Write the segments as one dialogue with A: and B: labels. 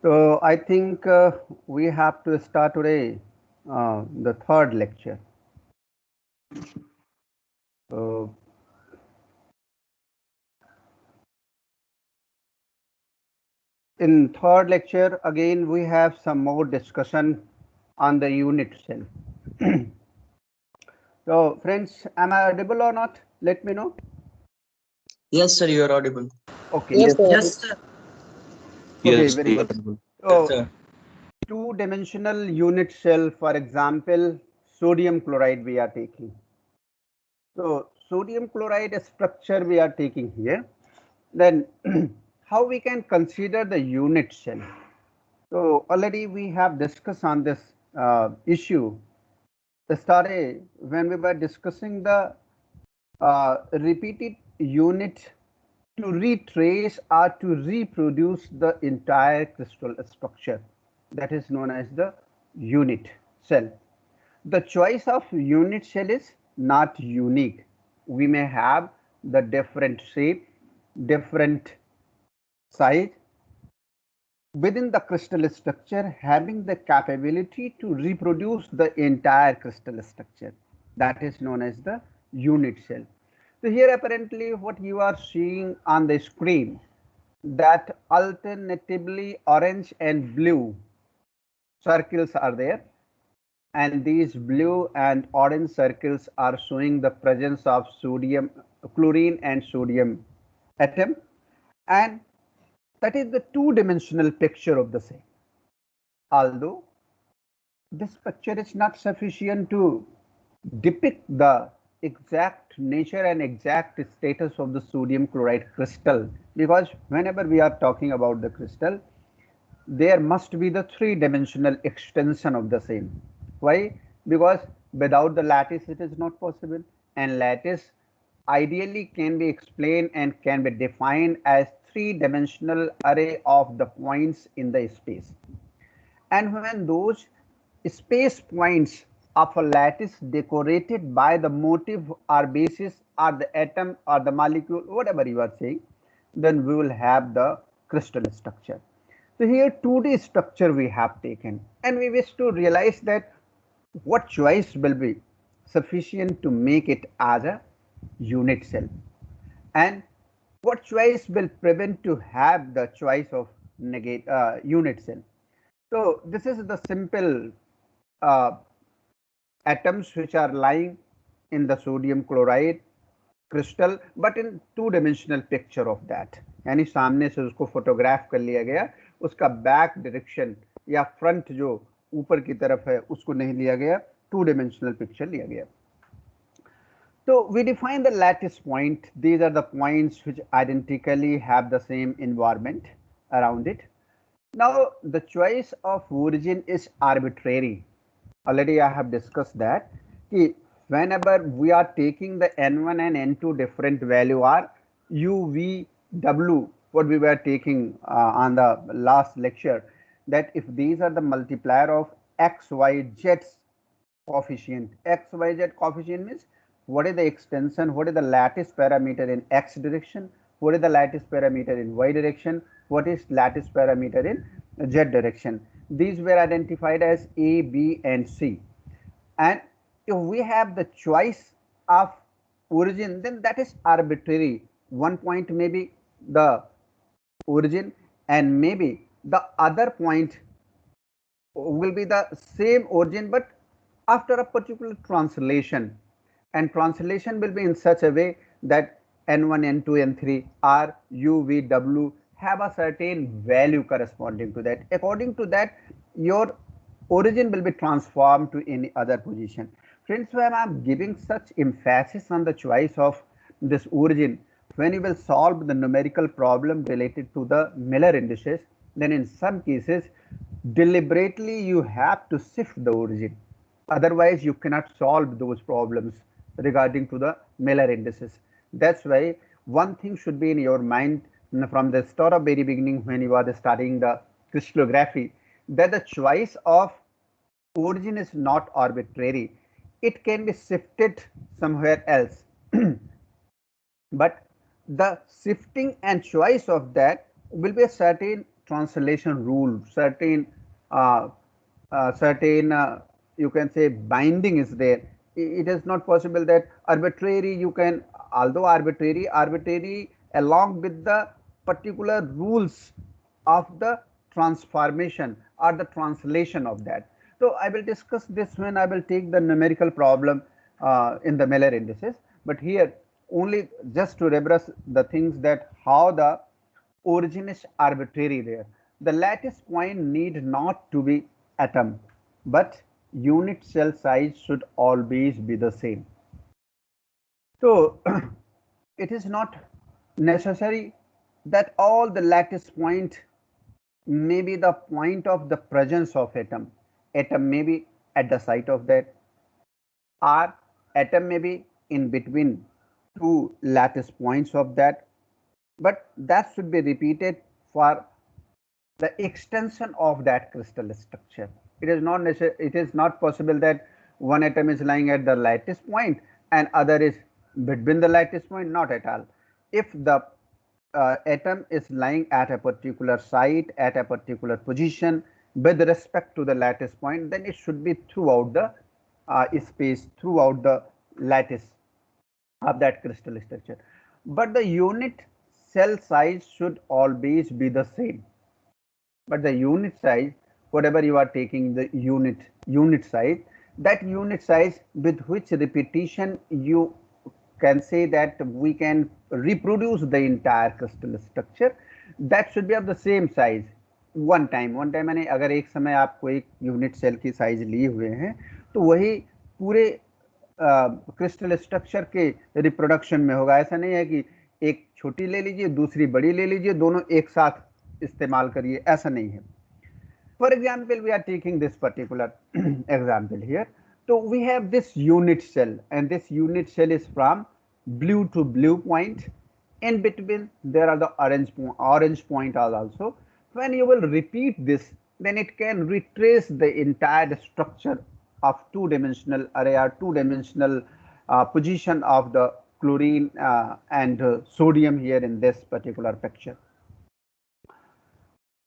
A: So I think we have to start today the third lecture. So in third lecture, again we have some more discussion on the unit cell. So friends, am I audible or not? Let me know.
B: Yes, sir, you are audible.
A: Okay.
C: Yes, sir.
D: Yes, sir.
A: Okay,
B: Yes,
A: very
B: you are
A: good.
B: audible.
A: So
D: Sir.
A: two-dimensional unit cell, for example, sodium chloride we are taking. So sodium chloride structure we are taking here. Then how we can consider the unit cell? So already we have discussed on this issue yesterday when we were discussing the repeated unit to retrace or to reproduce the entire crystal structure, that is known as the unit cell. The choice of unit cell is not unique. We may have the different shape, different size within the crystal structure, having the capability to reproduce the entire crystal structure. That is known as the unit cell. So here apparently what you are seeing on the screen, that alternatively orange and blue circles are there, and these blue and orange circles are showing the presence of sodium, chlorine and sodium atom, and that is the two-dimensional picture of the same. Although this picture is not sufficient to depict the exact nature and exact status of the sodium chloride crystal, because whenever we are talking about the crystal, there must be the three-dimensional extension of the same. Why? Because without the lattice it is not possible, and lattice ideally can be explained and can be defined as three-dimensional array of the points in the space. And when those space points of a lattice decorated by the motif or basis or the atom or the molecule, whatever you are saying, then we will have the crystal structure. So here 2D structure we have taken, and we wish to realize that what choice will be sufficient to make it as a unit cell, and what choice will prevent to have the choice of unit cell. So this is the simple uh, atoms which are lying in the sodium chloride crystal, but in two-dimensional picture of that. यानी सामने से उसको photograph कर लिया गया, उसका back direction या front जो ऊपर की तरफ है उसको नहीं लिया गया, two-dimensional पिक्चर लिया गया. So we define the lattice point. These are the points which identically have the same environment around it. Now the choice of origin is arbitrary. Already I have discussed that. Whenever we are taking the N1 and N2 different value are U, V, W, what we were taking on the last lecture, that if these are the multiplier of X, Y, Z coefficient, X, Y, Z coefficient means what is the extension, what is the lattice parameter in X direction, what is the lattice parameter in Y direction, what is lattice parameter in Z direction. These were identified as A, B and C. And if we have the choice of origin, then that is arbitrary. One point may be the origin and maybe the other point will be the same origin but after a particular translation, and translation will be in such a way that N1, N2, N3 R, U, V, W have a certain value corresponding to that. According to that, your origin will be transformed to any other position. Friends, when I am giving such emphasis on the choice of this origin, when you will solve the numerical problem related to the Miller indices, then in some cases deliberately you have to shift the origin. Otherwise, you cannot solve those problems regarding to the Miller indices. That's why one thing should be in your mind from the start of very beginning when you are studying the crystallography, that the choice of origin is not arbitrary. It can be shifted somewhere else. But the shifting and choice of that will be a certain translation rule, uh, certain you can say binding is there. It is not possible that arbitrary you can, although arbitrary along with the particular rules of the transformation or the translation of that. So I will discuss this when I will take the numerical problem in the Miller indices, but here only just to rebrush the things that how the origin is arbitrary there. The lattice point need not to be atom, but unit cell size should always be the same. So it is not necessary that all the lattice point may be the point of the presence of atom. Atom may be at the site of that, or atom may be in between two lattice points of that, but that should be repeated for the extension of that crystal structure. It is not necessary, it is not possible that one atom is lying at the lattice point and other is between the lattice point, not at all. If the atom is lying at a particular site, at a particular position with respect to the lattice point, then it should be throughout the space, throughout the lattice of that crystal structure. But the unit cell size should always be the same. But the unit size, whatever you are taking the unit size, that unit size with which repetition you can say that we can reproduce the entire crystal structure, that should be of the same size. One time मैंने अगर एक समय आपको एक unit cell की size लिए हुए हैं तो वही पूरे क्रिस्टल स्ट्रक्चर के रिप्रोडक्शन में होगा। ऐसा नहीं है कि एक छोटी ले लीजिए दूसरी बड़ी ले लीजिए दोनों एक साथ इस्तेमाल करिए, ऐसा नहीं है। For example, we are taking this particular example here. So we have this unit cell, and this unit cell is from blue to blue point. In between, there are the orange point also. When you will repeat this, then it can retrace the entire structure of two-dimensional array or two-dimensional position of the chlorine and sodium here in this particular picture.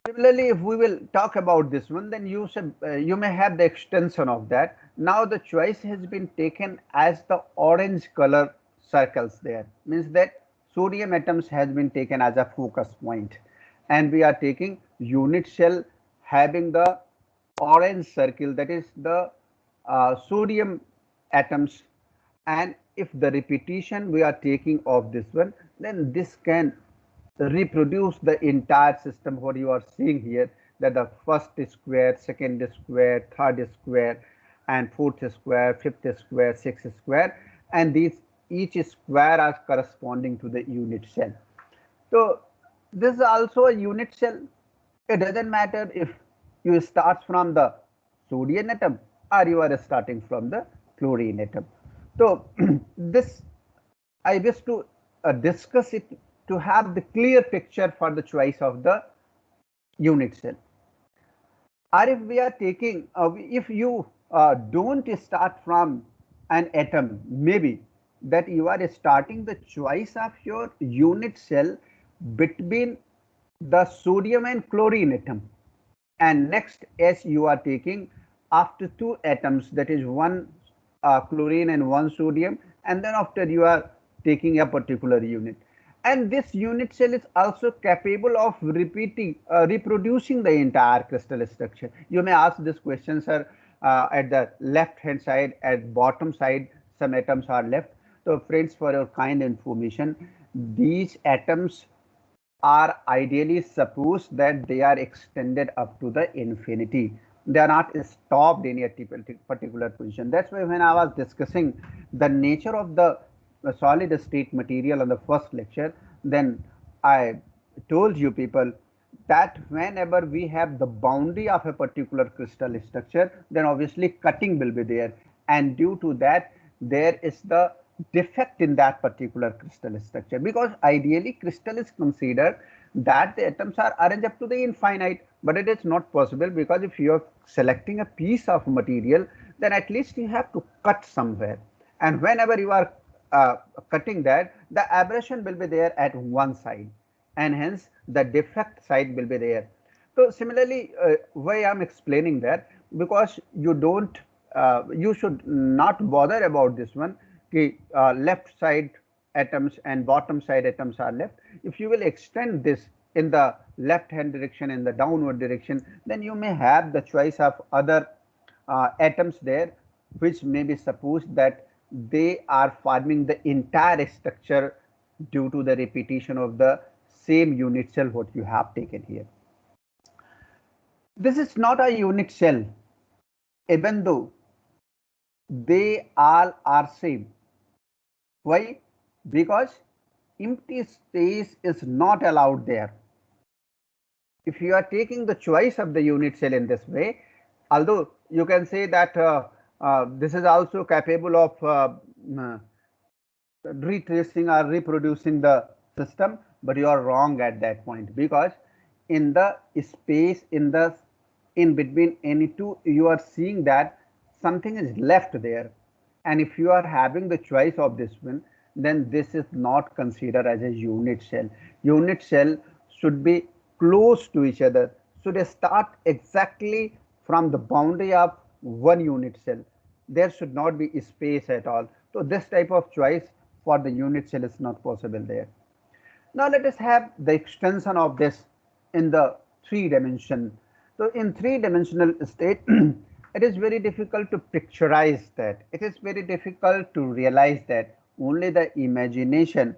A: Similarly, if we will talk about this one, then you may have the extension of that. Now the choice has been taken as the orange color circles there, means that sodium atoms has been taken as a focus point, and we are taking unit cell having the orange circle, that is the sodium atoms. And if the repetition we are taking of this one, then this can reproduce the entire system. What you are seeing here, that the first square, second square, third square, and fourth square, fifth square, sixth square, and these each square are corresponding to the unit cell. So this is also a unit cell. It doesn't matter if you start from the sodium atom or you are starting from the chlorine atom. So this I wish to discuss it to have the clear picture for the choice of the unit cell. Or if we are taking, if you don't start from an atom, maybe that you are starting the choice of your unit cell between the sodium and chlorine atom, and next as you are taking after two atoms, that is one chlorine and one sodium, and then after you are taking a particular unit. And this unit cell is also capable of reproducing the entire crystal structure. You may ask this question, sir, at the left hand side, at bottom side, some atoms are left. So friends, for your kind information, these atoms are ideally supposed that they are extended up to the infinity. They are not stopped in a particular position. That's why when I was discussing the nature of the solid state material on the first lecture, then I told you people that whenever we have the boundary of a particular crystal structure, then obviously cutting will be there, and due to that there is the defect in that particular crystal structure, because ideally crystal is considered that the atoms are arranged up to the infinite, but it is not possible, because if you are selecting a piece of material, then at least you have to cut somewhere, and whenever you are cutting that, the aberration will be there at one side, and hence the defect side will be there. So similarly, why I am explaining that, because you should not bother about this one. Left side atoms and bottom side atoms are left. If you will extend this in the left hand direction, in the downward direction, then you may have the choice of other atoms there, which may be supposed that they are forming the entire structure due to the repetition of the same unit cell what you have taken here. This is not a unit cell, even though they all are same. Why? Because empty space is not allowed there. If you are taking the choice of the unit cell in this way, although you can say that this is also capable of retracing or reproducing the system, but you are wrong at that point, because in the space in between any two, you are seeing that something is left there, and if you are having the choice of this one, then this is not considered as a unit cell. Unit cell should be close to each other, should start exactly from the boundary of one unit cell. There should not be space at all. So this type of choice for the unit cell is not possible there. Now let us have the extension of this in the 3 dimension. So in 3 dimensional state, it is very difficult to picturize that. It is very difficult to realize that. Only the imagination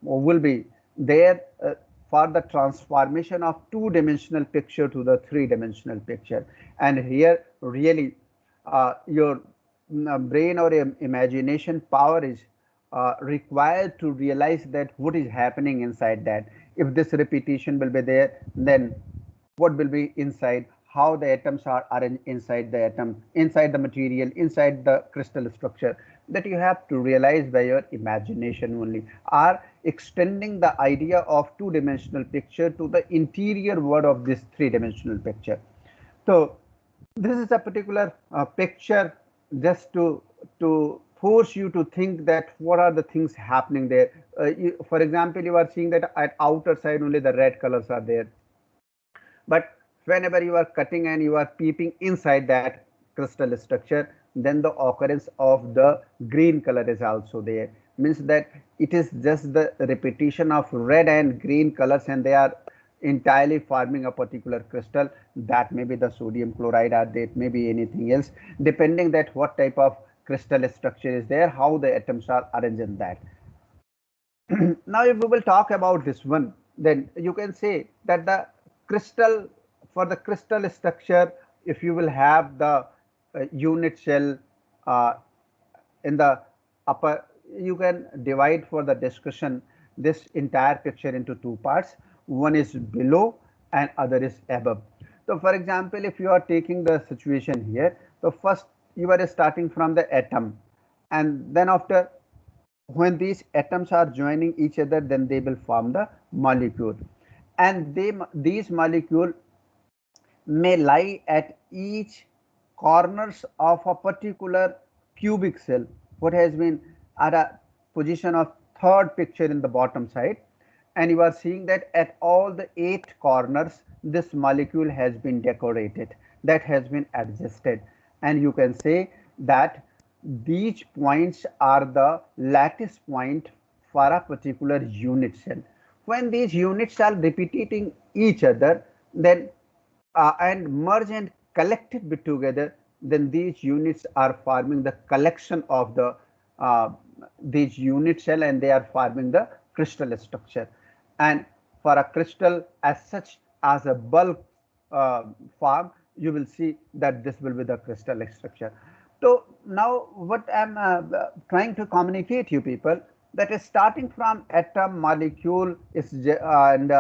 A: will be there for the transformation of 2 dimensional picture to the 3 dimensional picture. And here really your brain or imagination power is required to realize that what is happening inside that. If this repetition will be there, then what will be inside, how the atoms are arranged inside the atom, inside the material, inside the crystal structure, that you have to realize by your imagination only, are extending the idea of 2 dimensional picture to the interior world of this 3 dimensional picture. So this is a particular picture just to force you to think that what are the things happening there. For example, you are seeing that at outer side only the red colors are there, but whenever you are cutting and you are peeping inside that crystal structure, then the occurrence of the green color is also there. Means that it is just the repetition of red and green colors, and they are entirely forming a particular crystal. That may be the sodium chloride, or that may be anything else, depending that what type of crystal structure is there, how the atoms are arranged in that. Now if we will talk about this one, then you can say that the crystal, for the crystal structure, if you will have the unit cell uh, in the upper, you can divide for the discussion this entire picture into two parts. One is below and other is above. So for example, if you are taking the situation here, so first you are starting from the atom, and then after, when these atoms are joining each other, then they will form the molecule, and these molecule may lie at each corners of a particular cubic cell, what has been at a position of third picture in the bottom side, and you are seeing that at all the 8 corners this molecule has been decorated, that has been adjusted, and you can say that these points are the lattice point for a particular unit cell. When these units are repeating each other, then and merge and collect it together, then these units are forming the collection of the these unit cell, and they are forming the crystal structure. And for a crystal as such, as a bulk form, you will see that this will be the crystal structure. So now what I'm trying to communicate you people, that is starting from atom, molecule is and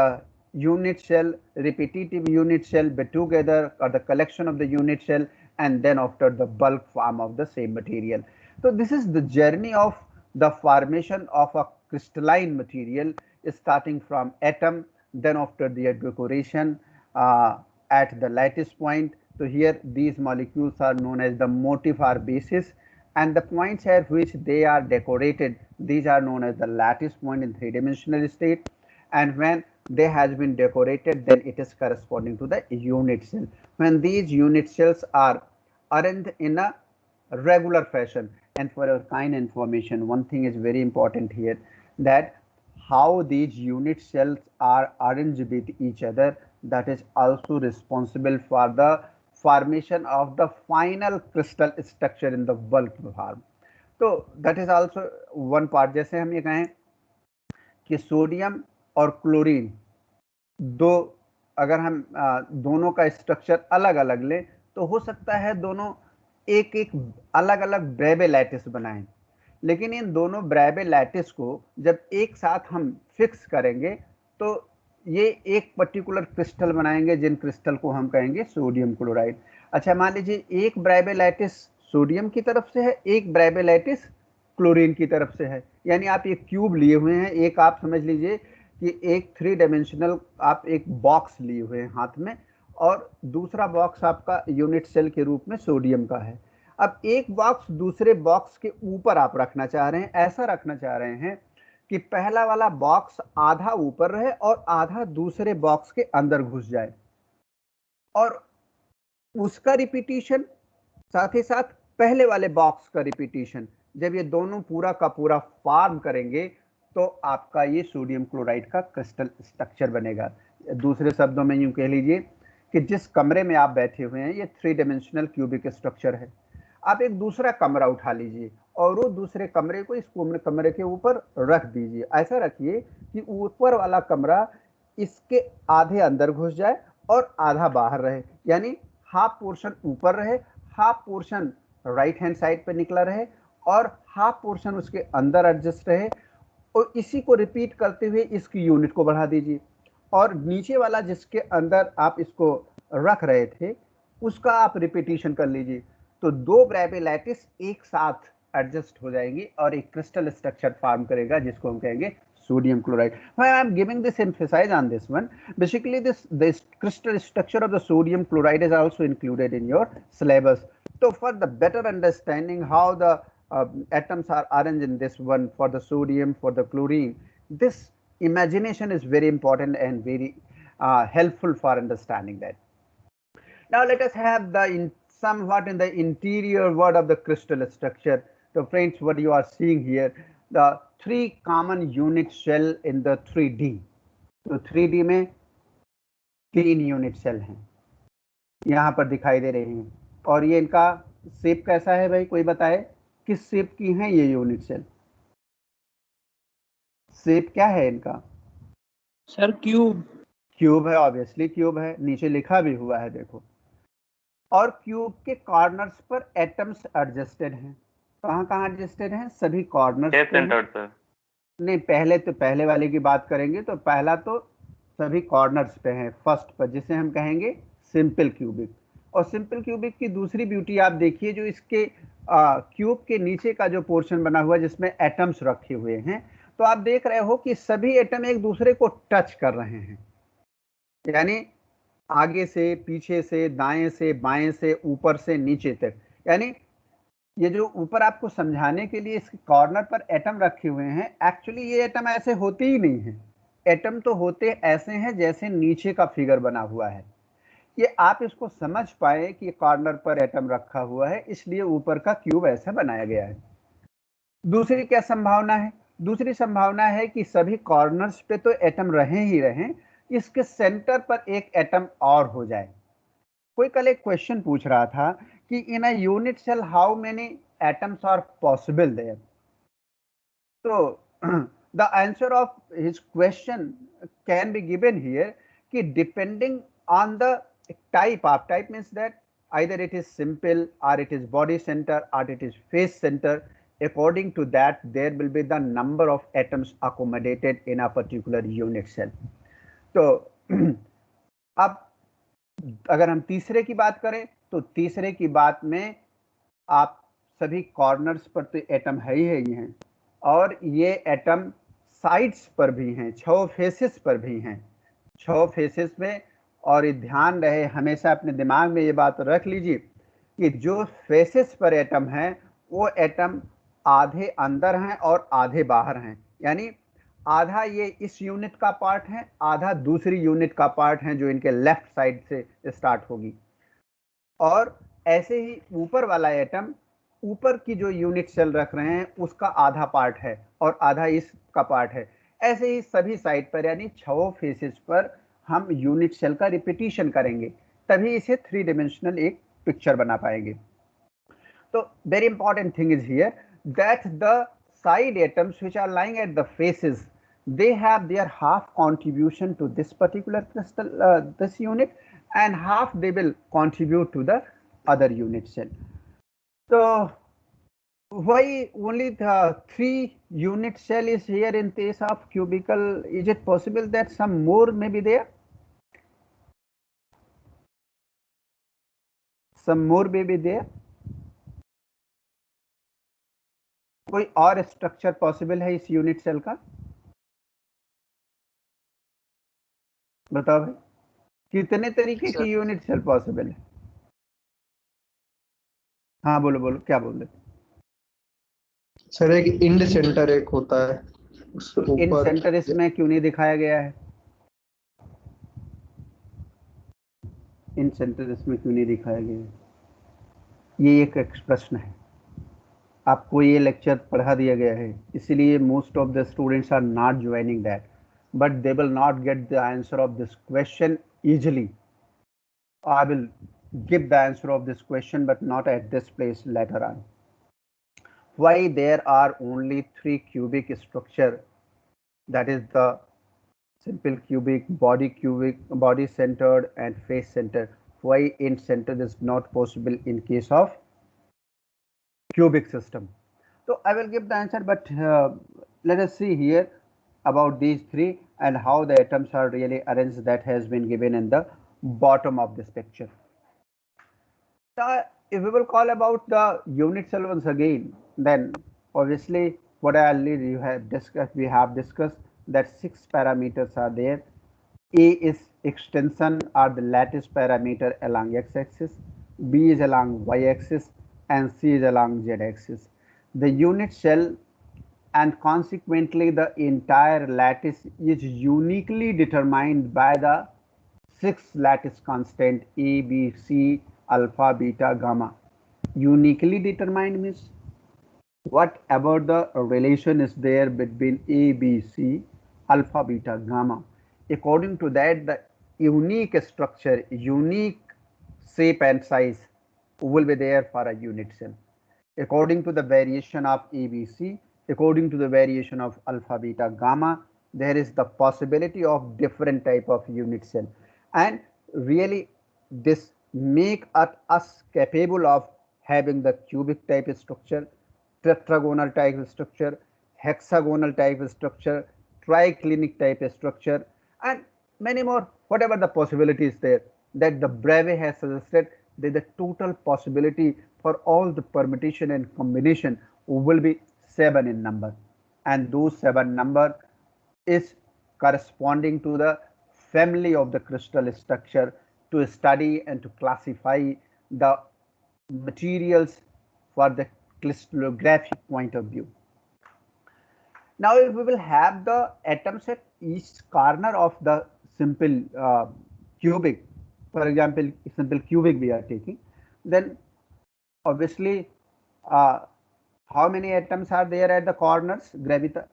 A: unit cell, repetitive unit cell be together, or the collection of the unit cell, and then after the bulk form of the same material. So this is the journey of the formation of a crystalline material, starting from atom, then after the decoration at the lattice point. So here these molecules are known as the motif or basis, and the points at which they are decorated, these are known as the lattice point in three-dimensional state, and when they has been decorated, then it is corresponding to the unit cell. When these unit cells are arranged in a regular fashion, and for your kind information, one thing is very important here, that how these unit cells are arranged with each other, that is also responsible for the formation of the final crystal structure in the bulk form. तो that is also one part. जैसे हम ये कहें कि sodium और chlorine दो, अगर हम दोनों का स्ट्रक्चर अलग अलग लें तो हो सकता है दोनों एक एक अलग अलग ब्रेबे लैटिस बनाएं, लेकिन इन दोनों ब्रेबे लैटिस को जब एक साथ हम फिक्स करेंगे तो ये एक पर्टिकुलर क्रिस्टल बनाएंगे, जिन क्रिस्टल को हम कहेंगे सोडियम क्लोराइड। अच्छा, मान लीजिए एक ब्रेबे लैटिस सोडियम की तरफ से है, एक ब्रेबे लैटिस क्लोरीन की तरफ से है, यानी आप एक क्यूब लिए हुए हैं, एक आप समझ लीजिए कि एक थ्री डायमेंशनल आप एक बॉक्स लिए हुए हैं हाथ में, और दूसरा बॉक्स आपका यूनिट सेल के रूप में सोडियम का है। अब एक बॉक्स दूसरे बॉक्स के ऊपर आप रखना चाह रहे हैं, ऐसा रखना चाह रहे हैं कि पहला वाला बॉक्स आधा ऊपर रहे और आधा दूसरे बॉक्स के अंदर घुस जाए, और उसका रिपीटिशन साथ ही साथ पहले वाले बॉक्स का रिपीटिशन, जब ये दोनों पूरा का पूरा फॉर्म करेंगे तो आपका ये सोडियम क्लोराइड का क्रिस्टल स्ट्रक्चर बनेगा। दूसरे शब्दों में यूं कह लीजिए कि जिस कमरे में आप बैठे हुए हैं ये थ्री डायमेंशनल क्यूबिक स्ट्रक्चर है, आप एक दूसरा कमरा उठा लीजिए और वो दूसरे कमरे को इस कमरे के ऊपर रख दीजिए। ऐसा रखिए कि ऊपर वाला कमरा इसके आधे अंदर घुस जाए और आधा बाहर रहे, यानी हाफ पोर्शन ऊपर रहे, half portion right hand side पे निकला रहे और हाफ पोर्शन उसके अंदर एडजस्ट रहे, और इसी को रिपीट करते हुए इसकी यूनिट को बढ़ा दीजिए, और नीचे वाला जिसके अंदर आप इसको रख रहे थे उसका आप रिपीटिशन कर लीजिए, तो दो ब्रेबे लैटिस एक साथ एडजस्ट हो जाएंगी और एक क्रिस्टल स्ट्रक्चर फॉर्म करेगा जिसको हम कहेंगे sodium chloride. Why I am giving this emphasize on this one? Basically, this crystal structure of the sodium chloride is also included in your syllabus. So, for the better understanding how the atoms are arranged in this one, for the sodium, for the chlorine, this imagination is very important and very helpful for understanding that. Now, let us have the somewhat in the interior word of the crystal structure. So, friends, what you are seeing here, the three common unit cell in the 3D. तो 3D में तीन unit cell हैं, यहाँ पर दिखाई दे रहे हैं, और ये इनका शेप कैसा है भाई, कोई बताए किस शेप की हैं ये यूनिट सेल? शेप क्या है इनका?
C: Sir cube.
A: क्यूब है, ऑब्वियसली क्यूब है, नीचे लिखा भी हुआ है देखो, और क्यूब के कॉर्नर्स पर एटम्स एडजस्टेड हैं। कहाँ कहाँ एडजस्टेड हैं? सभी कॉर्नर्स पे। नहीं, पहले वाले की बात करेंगे तो पहला तो सभी कॉर्नर्स पे है, फर्स्ट पर, जिसे हम कहेंगे सिंपल क्यूबिक। और सिंपल क्यूबिक की दूसरी ब्यूटी आप देखिए, जो इसके क्यूब के नीचे का जो पोर्शन बना हुआ है जिसमें एटम्स रखे हुए हैं, तो आप देख रहे हो कि सभी एटम एक दूसरे को टच कर रहे हैं, यानी आगे से, पीछे से, दाएं से, बाएं से, ऊपर से नीचे तक। यानी ये जो ऊपर आपको समझाने के लिए इसके कॉर्नर पर एटम रखे हुए हैं, एक्चुअली ये एटम ऐसे होते ही नहीं हैं। एटम तो होते ऐसे हैं जैसे नीचे का फिगर बना हुआ है। ये आप इसको समझ पाए कि कॉर्नर पर एटम रखा हुआ है, इसलिए ऊपर का क्यूब ऐसा बनाया गया है। दूसरी क्या संभावना है? दूसरी संभावना है कि सभी कॉर्नर्स पे तो एटम रहे ही रहें, इसके सेंटर पर एक एटम और हो जाए। कोई कल एक क्वेश्चन पूछ रहा था कि in a unit cell how many atoms are possible there. तो the answer of his question can be given here कि depending on the type of, type means that either it is simple or it is body center or it is face center, according to that there will be the number of atoms accommodated in a particular unit cell. तो अब अगर हम तीसरे की बात करें तो तीसरे की बात में आप सभी कॉर्नर्स पर तो एटम है ही हैं, और ये एटम साइड्स पर भी हैं, 6 फेसेस पर भी हैं, 6 फेसेस में। और ये ध्यान रहे, हमेशा अपने दिमाग में ये बात रख लीजिए कि जो फेसेस पर एटम हैं वो एटम आधे अंदर हैं और आधे बाहर हैं, यानी आधा ये इस यूनिट का पार्ट है, आधा दूसरी यूनिट का पार्ट है जो इनके लेफ्ट साइड से स्टार्ट होगी। और ऐसे ही ऊपर वाला एटम ऊपर की जो यूनिट सेल रख रहे हैं उसका आधा पार्ट है और आधा इसका पार्ट है। ऐसे ही सभी साइड पर यानी 6 फेसेस पर हम यूनिट सेल का रिपीटिशन करेंगे, तभी इसे 3 डायमेंशनल एक पिक्चर बना पाएंगे। तो very important thing is here that the side atoms which are lying at the faces, they have their half contribution to this particular crystal, this unit, and half they will contribute to the other unit cell. So why only the 3 unit cell is here in case of cubicle? Is it possible that some more may be there? Some more may be there? कोई और structure possible है इस unit cell का? बताओ भाई, कितने तरीके की यूनिट सेल पॉसिबल है? हाँ बोलो बोलो, क्या बोल रहे?
D: सर एक इंड सेंटर एक होता है,
A: तो इंड सेंटर इसमें क्यों नहीं दिखाया गया है? इंड सेंटर इसमें क्यों नहीं दिखाया गया है? ये एक प्रश्न है। आपको ये लेक्चर पढ़ा दिया गया है, इसलिए most of the students are not joining that, but they will not get the answer of this question easily. I will give the answer of this question, but not at this place later on. Why there are only 3 cubic structure, that is the simple cubic, body centered and face centered. Why in center is not possible in case of cubic system? So I will give the answer, but let us see here about these 3 and how the atoms are really arranged, that has been given in the bottom of this picture. So if we will call about the unit cell once again, then obviously what I already we have discussed that 6 parameters are there. A is extension or the lattice parameter along x-axis, B is along y-axis, and C is along z-axis. The unit cell and consequently the entire lattice is uniquely determined by the 6 lattice constant A, B, C, alpha, beta, gamma. Uniquely determined means what about the relation is there between A, B, C, alpha, beta, gamma. According to that, the unique structure, unique shape and size will be there for a unit cell. According to the variation of A, B, C, according to the variation of alpha, beta, gamma, there is the possibility of different type of unit cell, and really this make us capable of having the cubic type structure, tetragonal type structure, hexagonal type structure, triclinic type structure, and many more, whatever the possibility is there, that the Bravais has suggested that the total possibility for all the permutation and combination will be 7 in number, and those 7 number is corresponding to the family of the crystal structure to study and to classify the materials for the crystallographic point of view. Now if we will have the atoms at each corner of the simple cubic, for example simple cubic we are taking, then obviously how many atoms are there at the corners? Garbita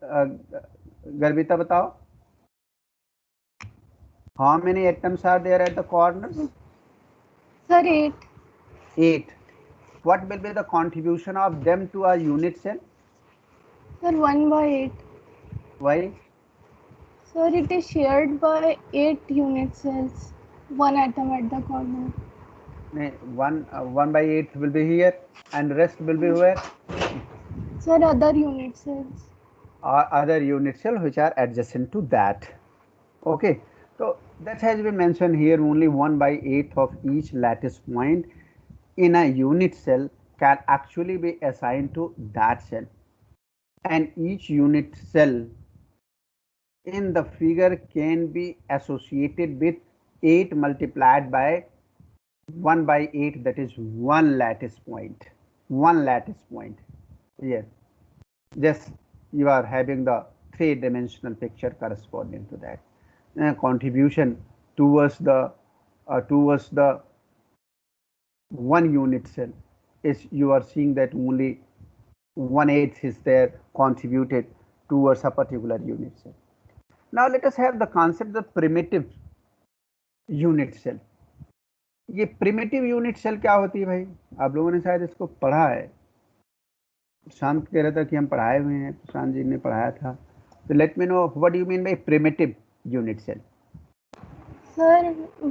A: batao. How many atoms are there at the corners?
E: Sir, 8.
A: 8. What will be the contribution of them to a unit cell?
E: Sir, 1/8.
A: Why?
E: Sir, it is shared by 8 unit cells. 1 atom at the corner.
A: 1/8 will be here, and rest will be where?
E: Sir, other unit cells.
A: Other unit cell which are adjacent to that. Okay, so that has been mentioned here. Only 1/8 of each lattice point in a unit cell can actually be assigned to that cell, and each unit cell in the figure can be associated with 8 multiplied by 1/8, that is 1 lattice point. one lattice point. Yes, just you are having the three-dimensional picture corresponding to that. Contribution towards the one unit cell is you are seeing that only 1/8 is there contributed towards a particular unit cell. Now let us have the concept of primitive unit cell. ये primitive unit cell क्या होती है भाई? आप लोगों ने शायद इसको पढ़ा है. प्रशांत कह रहा था कि हम पढ़ाए हुए हैं, प्रशांत जी ने पढ़ाया था. तो let me know what do you mean by primitive unit cell.
E: Sir,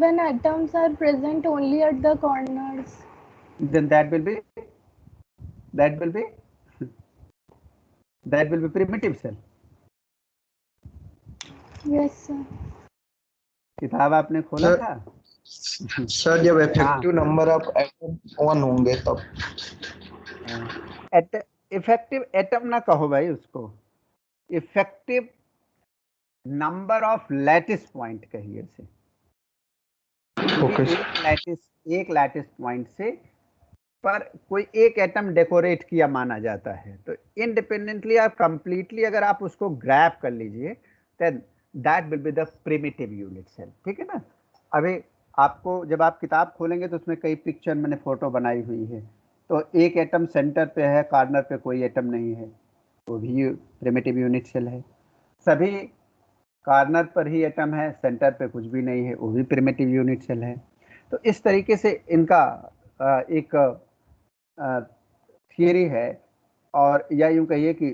E: when atoms are present only at the corners.
A: Then that will be primitive cell.
E: Yes, sir.
A: किताब आपने खोला
D: Sir,
A: था?
D: सर जब इफेक्टिव नंबर ऑफ एटम 1 होंगे तब.
A: Effective atom ना कहो भाई उसको, effective number of lattice point कहिए से.
D: ओके.
A: एक लैटिस पॉइंट से पर कोई एक एटम डेकोरेट किया माना जाता है. तो इंडिपेंडेंटली और कंप्लीटली अगर आप उसको ग्रैब कर लीजिए then that will be the primitive unit cell. ठीक है ना. अभी आपको जब आप किताब खोलेंगे तो उसमें कई पिक्चर मैंने फोटो बनाई हुई है. तो एक एटम सेंटर पे है, कॉर्नर पे कोई एटम नहीं है, वो भी प्रिमिटिव यूनिट सेल है. सभी कॉर्नर पर ही एटम है, सेंटर पे कुछ भी नहीं है, वो भी प्रिमिटिव यूनिट सेल है. तो इस तरीके से इनका एक थियरी है. और या यूं कहिए कि